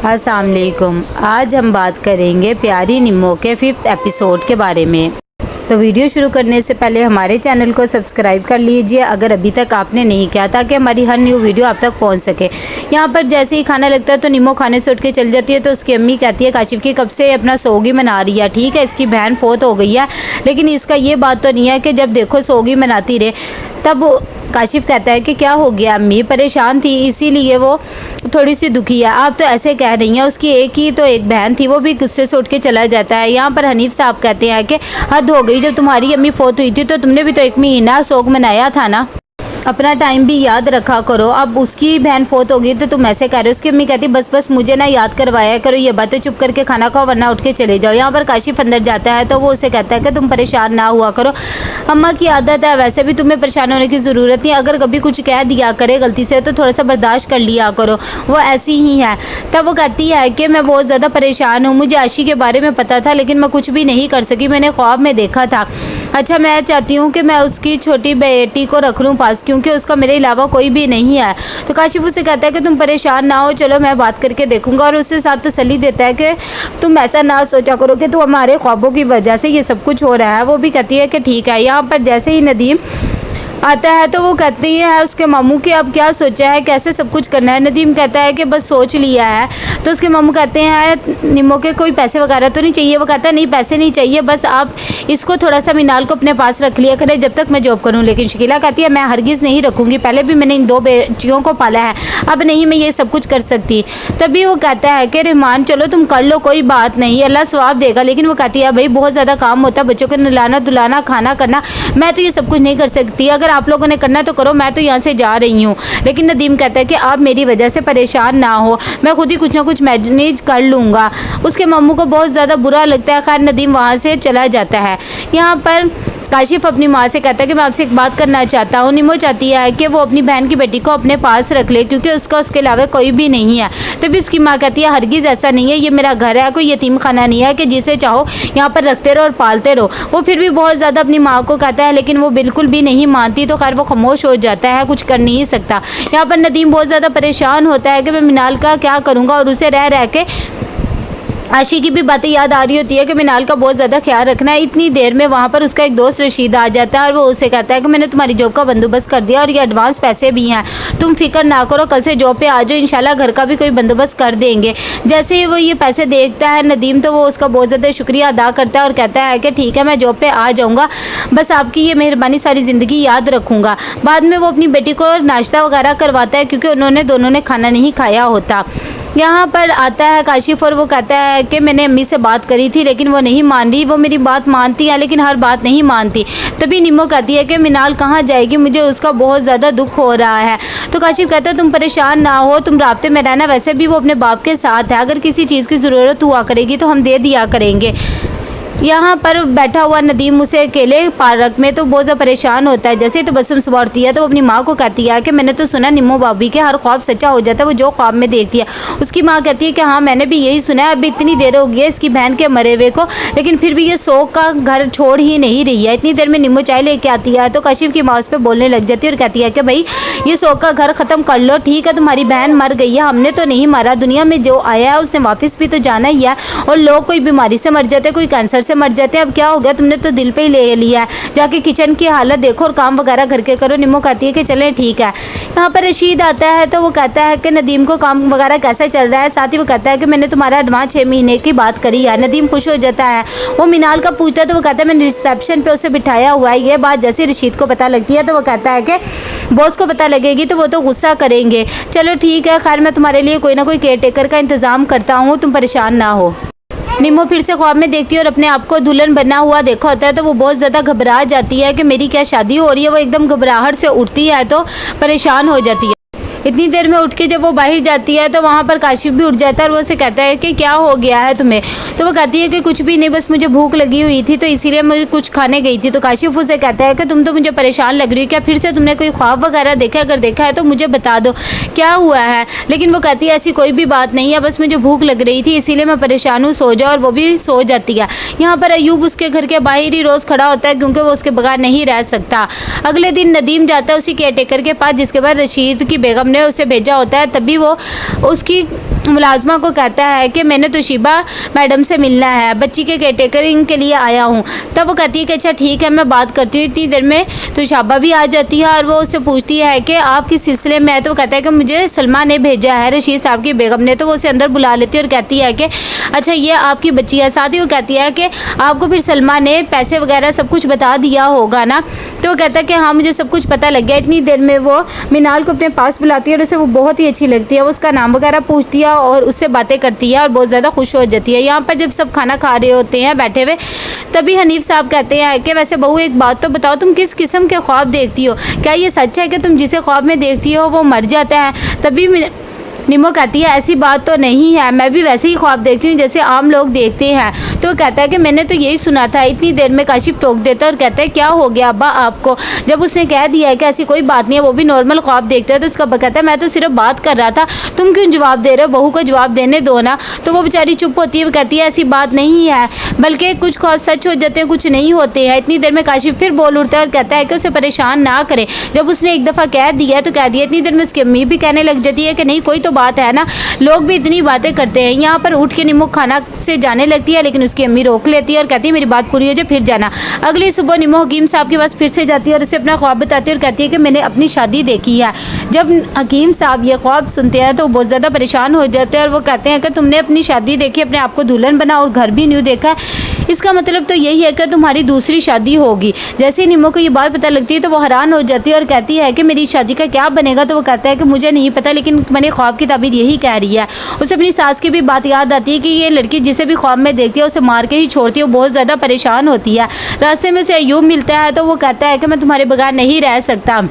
अस्सलाम वालेकुम। आज हम बात करेंगे प्यारी निम्मो के 5th एपिसोड के बारे में। तो वीडियो शुरू करने से पहले हमारे चैनल को सब्सक्राइब कर लीजिए अगर अभी तक आपने नहीं किया, ताकि हमारी हर न्यू वीडियो आप तक पहुंच सके। यहाँ पर जैसे ही खाना लगता है तो निम्मो खाने से उठ के चल जाती है। तो उसकी अम्मी कहती है काशिफ की कब से अपना सोगी मना रही है, ठीक है इसकी बहन फोत हो गई है, लेकिन इसका ये बात तो नहीं है कि जब देखो सोगी मनाती रहे। तब काशिफ कहता है कि क्या हो गया, अम्मी परेशान थी इसीलिए वो थोड़ी सी दुखी है। आप तो ऐसे कह रही हैं, उसकी एक बहन थी, वो भी गुस्से से उठ के चला जाता है। यहाँ पर हनीफ साहब कहते हैं कि हद हो गई, जब तुम्हारी अम्मी फोत हुई थी तो तुमने भी तो 1 महीना शोक मनाया था ना, अपना टाइम भी याद रखा करो। अब उसकी बहन फोत होगी तो तुम ऐसे कह रहे हो। उसकी अम्मी कहती बस मुझे ना याद करवाया करो ये बातें, चुप करके खाना खाओ वरना उठ के चले जाओ। यहाँ पर काशिफ अंदर जाता है तो वो उसे कहता है कि तुम परेशान ना हुआ करो, अम्मा की आदत है, वैसे भी तुम्हें परेशान होने की ज़रूरत नहीं। अगर कभी कुछ कह दिया करे गलती से तो थोड़ा सा बर्दाश्त कर लिया करो, वो ऐसी ही है। तब वो कहती है कि मैं बहुत ज़्यादा परेशान हूँ, मुझे आशी के बारे में पता था लेकिन मैं कुछ भी नहीं कर सकी, मैंने ख्वाब में देखा था। अच्छा मैं चाहती हूँ कि मैं उसकी छोटी बेटी को रख लूँ पास, क्योंकि उसका मेरे अलावा कोई भी नहीं है। तो काशिफ उसे कहता है कि तुम परेशान ना हो, चलो मैं बात करके देखूंगा, और उसके साथ तसल्ली देता है कि तुम ऐसा ना सोचा करो कि तो हमारे ख्वाबों की वजह से ये सब कुछ हो रहा है। वो भी कहती है कि ठीक है। यहाँ पर जैसे ही नदीम आता है तो वो कहती है उसके मामू कि अब क्या सोचा है, कैसे सब कुछ करना है। नदीम कहता है कि बस सोच लिया है। तो उसके मामू कहते हैं निम्मो के कोई पैसे वगैरह तो नहीं चाहिए। वो कहता है नहीं पैसे नहीं चाहिए, बस आप इसको थोड़ा सा मिनाल को अपने पास रख लिया करें जब तक मैं जॉब करूं। लेकिन शकीला कहती है मैं हरगिज़ नहीं रखूँगी, पहले भी मैंने इन 2 बेटियों को पाला है, अब नहीं मैं ये सब कुछ कर सकती। तभी वो कहता है कि रहमान चलो तुम कर लो, कोई बात नहीं, अल्लाह सवाब देगा। लेकिन वो कहती है भाई बहुत ज़्यादा काम होता है, बच्चों को नहलाना धुलाना खाना करना, मैं तो ये सब कुछ नहीं कर सकती, अगर आप लोगों ने करना तो करो, मैं तो यहाँ से जा रही हूँ। लेकिन नदीम कहता है कि आप मेरी वजह से परेशान ना हो, मैं खुद ही कुछ ना कुछ मैनेज कर लूँगा। उसके मम्मू को बहुत ज़्यादा बुरा लगता है। खैर नदीम वहाँ से चला जाता है। यहाँ पर काशिफ अपनी माँ से कहता है कि मैं आपसे एक बात करना चाहता हूँ। निम्मो चाहती है कि वो अपनी बहन की बेटी को अपने पास रख ले, क्योंकि उसके अलावा कोई भी नहीं है। तभी उसकी माँ कहती है हरगिज़ ऐसा नहीं है, ये मेरा घर है, कोई यतीम खाना नहीं है कि जिसे चाहो यहाँ पर रखते रहो और पालते रहो। वो फिर भी बहुत ज़्यादा अपनी माँ को कहता है, लेकिन वो बिल्कुल भी नहीं मानती। तो खैर वो खामोश हो जाता है, कुछ कर नहीं सकता। यहाँ पर नदीम बहुत ज़्यादा परेशान होता है कि मैं मिनाल का क्या करूँगा, और उसे रह रह के आशी की भी बातें याद आ रही होती है कि मिनाल का बहुत ज़्यादा ख्याल रखना है। इतनी देर में वहाँ पर उसका एक दोस्त रशीद आ जाता है और वो उसे कहता है कि मैंने तुम्हारी जॉब का बंदोबस्त कर दिया और ये एडवांस पैसे भी हैं, तुम फिक्र ना करो, कल से जॉब पे आ जाओ, इंशाल्लाह घर का भी कोई बंदोबस्त कर देंगे। जैसे ही वो ये पैसे देखता है नदीम तो वो उसका बहुत ज़्यादा शुक्रिया अदा करता है और कहता है कि ठीक है मैं जॉब पर आ जाऊँगा, बस आपकी ये मेहरबानी सारी ज़िंदगी याद रखूँगा। बाद में वो अपनी बेटी को नाश्ता वगैरह करवाता है, क्योंकि उन्होंने दोनों ने खाना नहीं खाया होता। यहाँ पर आता है काशिफ और वो कहता है कि मैंने अम्मी से बात करी थी लेकिन वो नहीं मान रही, वो मेरी बात मानती है लेकिन हर बात नहीं मानती। तभी निम्मो कहती है कि मिनाल कहाँ जाएगी, मुझे उसका बहुत ज़्यादा दुख हो रहा है। तो काशिफ कहता है तुम परेशान ना हो, तुम राब्ते में रहना, वैसे भी वो अपने बाप के साथ है, अगर किसी चीज़ की ज़रूरत हुआ करेगी तो हम दे दिया करेंगे। यहाँ पर बैठा हुआ नदीम उसे अकेले पार्क में तो बहुत ज़्यादा परेशान होता है। जैसे ही तबस्सुम सुबह उठती है तो वो अपनी माँ को कहती है कि मैंने तो सुना निम्मो भाभी के हर ख्वाब सच्चा हो जाता है, वो जो ख्वाब में देखती है। उसकी माँ कहती है कि हाँ मैंने भी यही सुना है, अभी इतनी देर हो गई है इसकी बहन के मरे हुए को, लेकिन फिर भी ये शोक का घर छोड़ ही नहीं रही है। इतनी देर में निम्मो चाय लेके आती है तो काशिफ की माँ उस पर बोलने लग जाती है और कहती है कि भाई ये शोक का घर ख़त्म कर लो, ठीक है तुम्हारी बहन मर गई है, हमने तो नहीं मारा, दुनिया में जो आया है उसने वापस भी तो जाना ही है, और लोग कोई बीमारी से मर जाते हैं, कोई कैंसर से मर जाते हैं, अब क्या हो गया, तुमने तो दिल पे ही ले लिया है, जाके किचन की हालत देखो और काम वगैरह घर के करो। निम्मो कहती है कि चलें ठीक है। यहाँ पर रशीद आता है तो वो कहता है कि नदीम को काम वगैरह कैसा चल रहा है, साथ ही वो कहता है कि मैंने तुम्हारा एडवांस 6 महीने की बात करी है। नदीम खुश हो जाता है, वो मिनाल का पूछता है तो वो कहता है मैंने रिसेप्शन पे उसे बिठाया हुआ है। ये बात जैसे रशीद को पता लगती है तो वो कहता है कि बॉस को पता लगेगी तो वो तो गुस्सा करेंगे, चलो ठीक है, खैर मैं तुम्हारे लिए कोई ना कोई केयर टेकर का इंतज़ाम करता हूँ, तुम परेशान ना हो। निम्मो फिर से ख्वाब में देखती है और अपने आप को दुल्हन बना हुआ देखा होता है तो वो बहुत ज़्यादा घबरा जाती है कि मेरी क्या शादी हो रही है। वो एकदम घबराहट से उठती है तो परेशान हो जाती है। इतनी देर में उठ के जब वो बाहर जाती है तो वहाँ पर काशिफ भी उठ जाता है और वो उसे कहता है कि क्या हो गया है तुम्हें। तो वो कहती है कि कुछ भी नहीं, बस मुझे भूख लगी हुई थी तो इसीलिए मुझे कुछ खाने गई थी। तो काशिफ उसे कहता है कि तुम तो मुझे परेशान लग रही हो, क्या फिर से तुमने कोई ख्वाब वगैरह देखा, अगर देखा है तो मुझे बता दो क्या हुआ है। लेकिन वो कहती है ऐसी कोई भी बात नहीं है, बस मुझे भूख लग रही थी इसीलिए मैं परेशान हूँ, सो जाओ, और वो भी सो जाती है। यहाँ पर अयूब उसके घर के बाहर ही रोज़ खड़ा होता है क्योंकि वो उसके बगैर नहीं रह सकता। अगले दिन नदीम जाता है उसी केयर टेकर के पास जिसके बाद रशीद की बेगम उन्होंने उसे भेजा होता है, तभी वो उसकी मुलाजमा को कहता है कि मैंने तोशीबा मैडम से मिलना है, बच्ची के केयरटेकरिंग के लिए आया हूँ। तब वो कहती है कि अच्छा ठीक है, मैं बात करती हूँ। इतनी देर में तोशीबा भी आ जाती है और वो उससे पूछती है कि आप किस सिलसिले में है। तो वो कहता है कि मुझे सलमा ने भेजा है, रशीद साहब की बेगम ने। तो वो उसे अंदर बुला लेती है और कहती है कि अच्छा ये आपकी बच्ची है। साथ ही वो कहती है कि आपको फिर सलमा ने पैसे वगैरह सब कुछ बता दिया होगा ना। तो वो कहता है कि हाँ मुझे सब कुछ पता लग गया। इतनी देर में वो मिनाल को अपने पास बुलाती है और उसे वो बहुत ही अच्छी लगती है। वो उसका नाम वगैरह पूछती है और उससे बातें करती है और बहुत ज़्यादा खुश हो जाती है। यहाँ पर जब सब खाना खा रहे होते हैं बैठे हुए, तभी हनीफ साहब कहते हैं कि वैसे बहू एक बात तो बताओ, तुम किस किस्म के ख्वाब देखती हो? क्या ये सच है कि तुम जिसे ख्वाब में देखती हो वो मर जाता है? तभी निमो कहती है ऐसी बात तो नहीं है, मैं भी वैसे ही ख्वाब देखती हूँ जैसे आम लोग देखते हैं। तो कहता है कि मैंने तो यही सुना था। इतनी देर में काशिफ टोक देता है और कहता है क्या हो गया अब्बा आपको? जब उसने कह दिया है कि ऐसी कोई बात नहीं है, वो भी नॉर्मल ख्वाब देखता है, तो उसका अब्बा कहता है मैं तो सिर्फ बात कर रहा था, तुम क्यों जवाब दे रहे हो? बहू को जवाब देने दो ना। तो वो बेचारी चुप होती है। वो कहती है ऐसी बात नहीं है, बल्कि कुछ ख्वाब सच हो जाते हैं, कुछ नहीं होते हैं। इतनी देर में काशिफ फिर बोल उठता है और कहता है कि उसे परेशान ना करे। जब उसने एक दफ़ा कह दिया तो कह दिया। इतनी देर में उसकी अम्मी भी कहने लग जाती है कि नहीं कोई तो बात है ना, लोग भी इतनी बातें करते हैं। यहाँ पर उठ के निमो खाना से जाने लगती है, लेकिन उसकी अम्मी रोक लेती है और कहती है मेरी बात पूरी हो जाए फिर जाना। अगली सुबह निमो हकीम साहब के पास फिर से जाती है और उसे अपना ख्वाब बताती है और कहती है कि मैंने अपनी शादी देखी है। जब हकीम साहब ये ख्वाब सुनते हैं तो बहुत ज़्यादा परेशान हो जाते हैं और वो कहते हैं कि तुमने अपनी शादी देखी, अपने आप को दुल्हन बना और घर भी न्यू देखा है, इसका मतलब तो यही है कि तुम्हारी दूसरी शादी होगी। जैसे ही निमो को ये बात पता लगती है तो वो हैरान हो जाती है और कहती है कि मेरी शादी का क्या बनेगा? तो वो कहता है कि मुझे नहीं पता, लेकिन मैंने ख्वाब की ताबीर यही कह रही है। उसे अपनी सास की भी बात याद आती है कि ये लड़की जिसे भी ख्वाब में देखती है उसे मार के ही छोड़ती है। वो बहुत ज़्यादा परेशान होती है। रास्ते में उसे अयूब मिलता है तो वो कहता है कि मैं तुम्हारे बगैर नहीं रह सकता,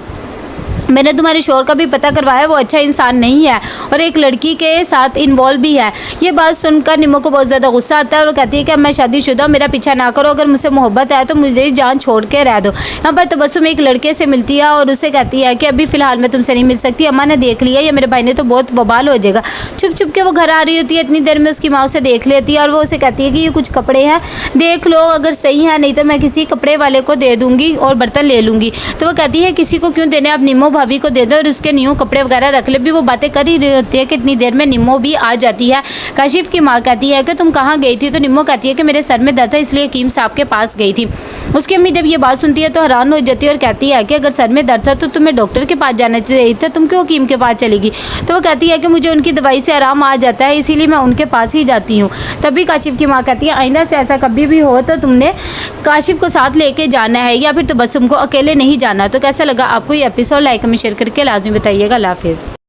मैंने तुम्हारे शोर का भी पता करवाया, वो अच्छा इंसान नहीं है और एक लड़की के साथ इन्वॉल्व भी है। ये बात सुनकर निमो को बहुत ज़्यादा गुस्सा आता है और वो कहती है कि मैं शादीशुदा, मेरा पीछा ना करो, अगर मुझसे मोहब्बत है तो मुझे जान छोड़ के रह दो। यहाँ पर तबस्सुम एक लड़के से मिलती है और उसे कहती है कि अभी फ़िलहाल मैं तुमसे नहीं मिल सकती, अम्मा ने देख लिया, या मेरे भाई ने तो बहुत बवाल हो जाएगा। छुप छुप के वो घर आ रही होती है। इतनी देर में उसकी माँ उसे देख लेती है और वो उसे कहती है कि ये कुछ कपड़े हैं, देख लो, अगर सही है, नहीं तो मैं किसी कपड़े वाले को दे दूँगी और बर्तन ले लूँगी। तो वो कहती है किसी को क्यों देने, आप निमो भाभी को दे दो और उसके न्यू कपड़े वगैरह रख ले। भी वो बातें कर ही रही होती है कि इतनी देर में निमो भी आ जाती है। काशिफ की माँ कहती है कि तुम कहाँ गई थी? तो निमो कहती है कि मेरे सर में दर्द था इसलिए हकीम साहब के पास गई थी। उसकी अम्मी जब ये बात सुनती है तो हैरान हो जाती है और कहती है कि अगर सर में दर्द था तो तुम्हें डॉक्टर के पास जाना चाहिए था, तुम क्यों हकीम के पास चलेगी? तो वो कहती है कि मुझे उनकी दवाई से आराम आ जाता है, इसीलिए मैं उनके पास ही जाती हूँ। तभी काशिफ की माँ कहती है आइंदा से ऐसा कभी भी हो तो तुमने काशिफ को साथ लेके जाना है या फिर तबस्सुम को अकेले नहीं जाना। तो कैसा लगा आपको ये एपिसोड? लाइक में शेयर करके लाजमी बताइएगा। अल्लाह हाफिज़।